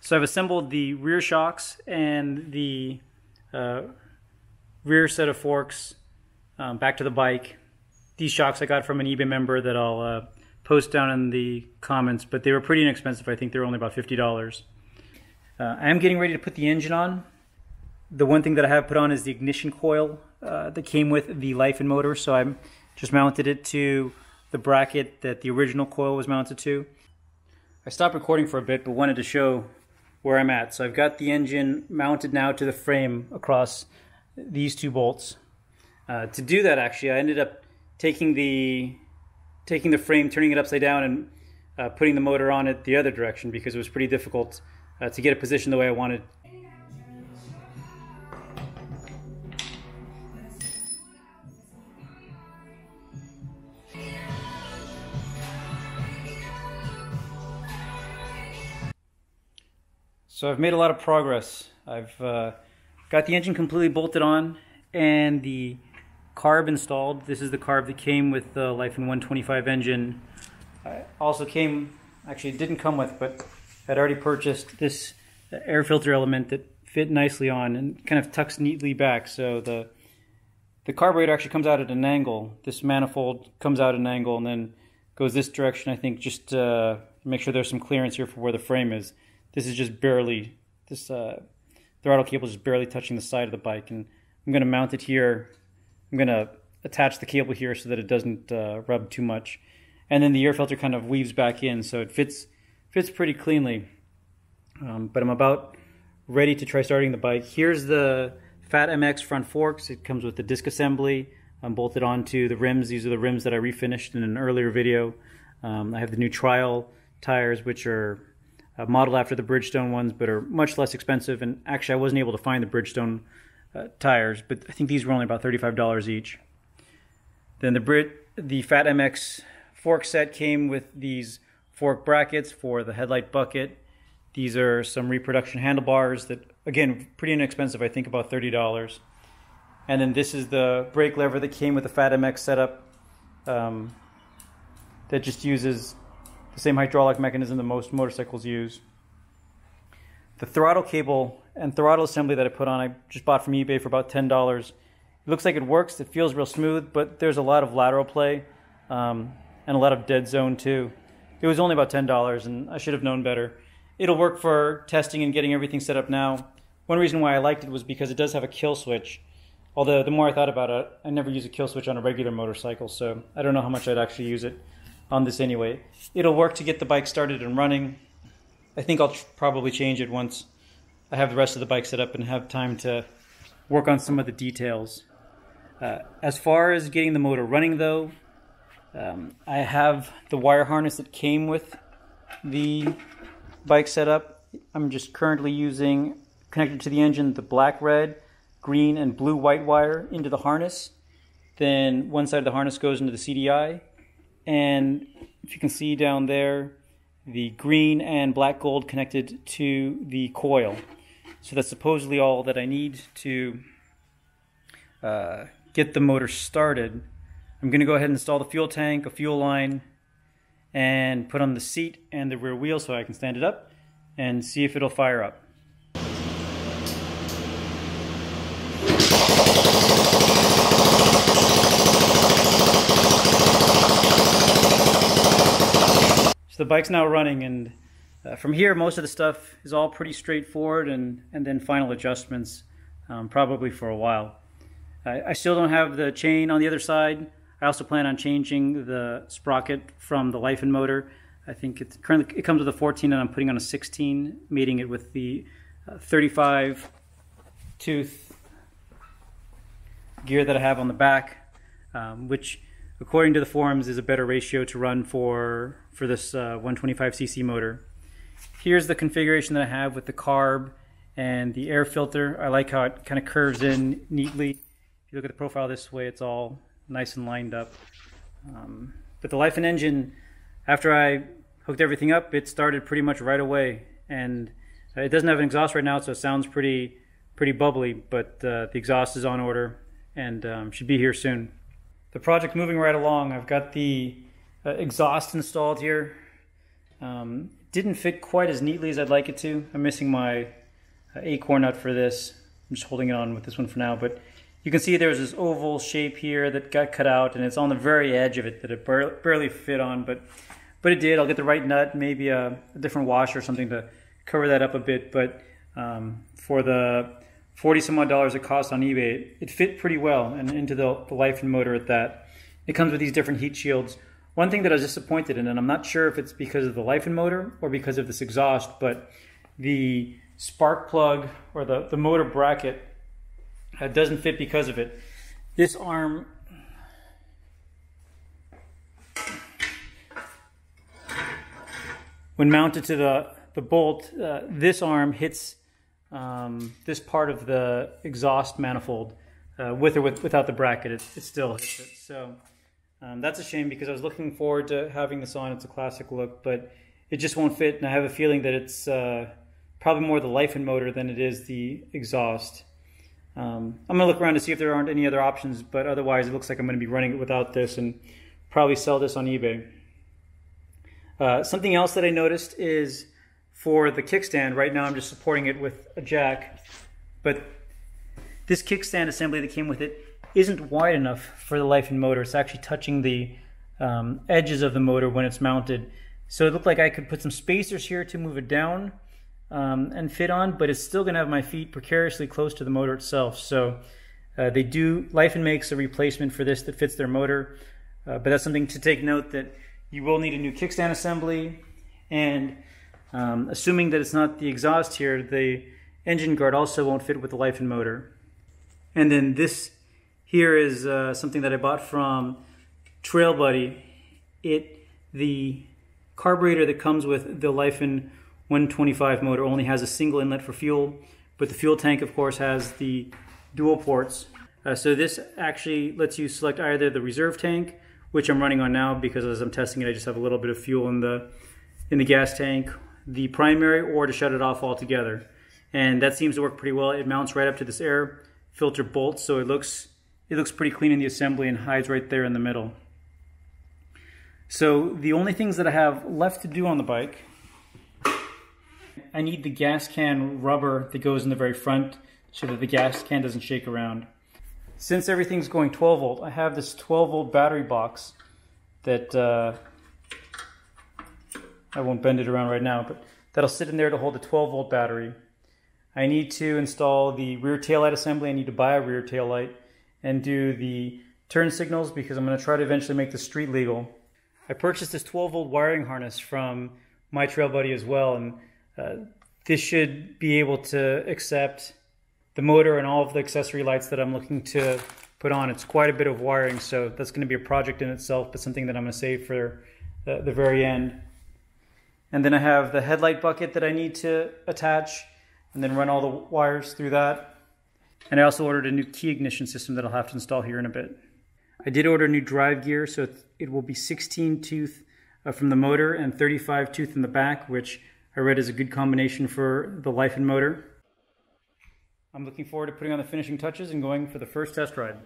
So I've assembled the rear shocks and the rear set of forks back to the bike. These shocks I got from an eBay member that I'll post down in the comments, but they were pretty inexpensive. I think they were only about $50. I am getting ready to put the engine on. The one thing that I have put on is the ignition coil that came with the Life and motor, so I'm just mounted it to the bracket that the original coil was mounted to. I stopped recording for a bit, but wanted to show where I'm at. So I've got the engine mounted now to the frame across these two bolts. To do that, actually, I ended up taking the frame, turning it upside down, and putting the motor on it the other direction because it was pretty difficult to get it positioned the way I wanted. So I've made a lot of progress. I've got the engine completely bolted on and the carb installed. This is the carb that came with the Life in 125 engine. Also came, actually it didn't come with, but I'd already purchased this air filter element that fit nicely on and kind of tucks neatly back. So the carburetor actually comes out at an angle. This manifold comes out at an angle and then goes this direction, I think, just to make sure there's some clearance here for where the frame is. This is just barely, this throttle cable is just barely touching the side of the bike, and I'm going to mount it here. I'm going to attach the cable here so that it doesn't rub too much. And then the air filter kind of weaves back in, so it fits pretty cleanly. But I'm about ready to try starting the bike. Here's the Fat MX front forks. It comes with the disc assembly. I'm bolted onto the rims. These are the rims that I refinished in an earlier video. I have the new trial tires, which are modeled after the Bridgestone ones, but are much less expensive. And actually, I wasn't able to find the Bridgestone tires, but I think these were only about $35 each. Then the Fat MX fork set came with these fork brackets for the headlight bucket. These are some reproduction handlebars that, again, pretty inexpensive, I think about $30. And then this is the brake lever that came with the Fat MX setup that just uses the same hydraulic mechanism that most motorcycles use. The throttle cable and throttle assembly that I put on, I just bought from eBay for about $10. It looks like it works, it feels real smooth, but there's a lot of lateral play and a lot of dead zone too. It was only about $10 and I should have known better. It'll work for testing and getting everything set up now. One reason why I liked it was because it does have a kill switch. Although the more I thought about it, I never use a kill switch on a regular motorcycle, so I don't know how much I'd actually use it on this anyway. It'll work to get the bike started and running. I think I'll probably change it once I have the rest of the bike set up and have time to work on some of the details. As far as getting the motor running though, I have the wire harness that came with the bike setup. I'm just currently using, connected to the engine, the black, red, green, and blue white wire into the harness. Then one side of the harness goes into the CDI. And if you can see down there, the green and black gold connected to the coil. So that's supposedly all that I need to get the motor started. I'm going to go ahead and install the fuel tank, a fuel line, and put on the seat and the rear wheel so I can stand it up and see if it'll fire up. So the bike's now running, and from here most of the stuff is all pretty straightforward, and then final adjustments probably for a while. I still don't have the chain on the other side. I also plan on changing the sprocket from the Life and motor. I think it comes with a 14 and I'm putting on a 16, mating it with the 35 tooth gear that I have on the back, which according to the forums is a better ratio to run for this 125cc motor. Here's the configuration that I have with the carb and the air filter. I like how it kind of curves in neatly. If you look at the profile this way, it's all nice and lined up. But the Life and engine, after I hooked everything up, it started pretty much right away. And it doesn't have an exhaust right now, so it sounds pretty bubbly, but the exhaust is on order and should be here soon. The project's moving right along. I've got the exhaust installed here. didn't fit quite as neatly as I'd like it to. I'm missing my acorn nut for this. I'm just holding it on with this one for now, but you can see there's this oval shape here that got cut out, and it's on the very edge of it that it barely fit on, but it did. I'll get the right nut, maybe a different washer or something to cover that up a bit, but for the 40 some odd dollars it cost on eBay, it fit pretty well and into the life and motor at that. It comes with these different heat shields. One thing that I was disappointed in, and I'm not sure if it's because of the life and motor or because of this exhaust, but the spark plug or the motor bracket doesn't fit because of it. This arm, when mounted to the bolt, this arm hits this part of the exhaust manifold with or without the bracket. It still hits it. So that's a shame because I was looking forward to having this on. It's a classic look, but it just won't fit, and I have a feeling that it's probably more the life and motor than it is the exhaust. I'm going to look around to see if there aren't any other options, but otherwise it looks like I'm going to be running it without this and probably sell this on eBay. Something else that I noticed is for the kickstand, right now I'm just supporting it with a jack, but this kickstand assembly that came with it isn't wide enough for the life and motor. It's actually touching the edges of the motor when it's mounted. So it looked like I could put some spacers here to move it down and fit on, but it's still going to have my feet precariously close to the motor itself. So Life makes a replacement for this that fits their motor, but that's something to take note, that you will need a new kickstand assembly, and assuming that it's not the exhaust here, the engine guard also won't fit with the life and motor. And then this here is something that I bought from Trail Buddy. The carburetor that comes with the Life 125 motor only has a single inlet for fuel, but the fuel tank of course has the dual ports. So this actually lets you select either the reserve tank, which I'm running on now because as I'm testing it I just have a little bit of fuel in the gas tank, the primary, or to shut it off altogether. And that seems to work pretty well. It mounts right up to this air filter bolt, so it looks pretty clean in the assembly and hides right there in the middle. So the only things that I have left to do on the bike, I need the gas can rubber that goes in the very front so that the gas can doesn't shake around. Since everything's going 12 volt, I have this 12 volt battery box that I won't bend it around right now, but that'll sit in there to hold a 12 volt battery. I need to install the rear taillight assembly. I need to buy a rear taillight and do the turn signals because I'm going to try to eventually make this street legal. I purchased this 12 volt wiring harness from my Trail Buddy as well, and this should be able to accept the motor and all of the accessory lights that I'm looking to put on. It's quite a bit of wiring, so that's going to be a project in itself, but something that I'm going to save for the very end. And then I have the headlight bucket that I need to attach and then run all the wires through that. And I also ordered a new key ignition system that I'll have to install here in a bit. I did order new drive gear, so it will be 16 tooth from the motor and 35 tooth in the back, which I read is a good combination for the Life and motor. I'm looking forward to putting on the finishing touches and going for the first test ride.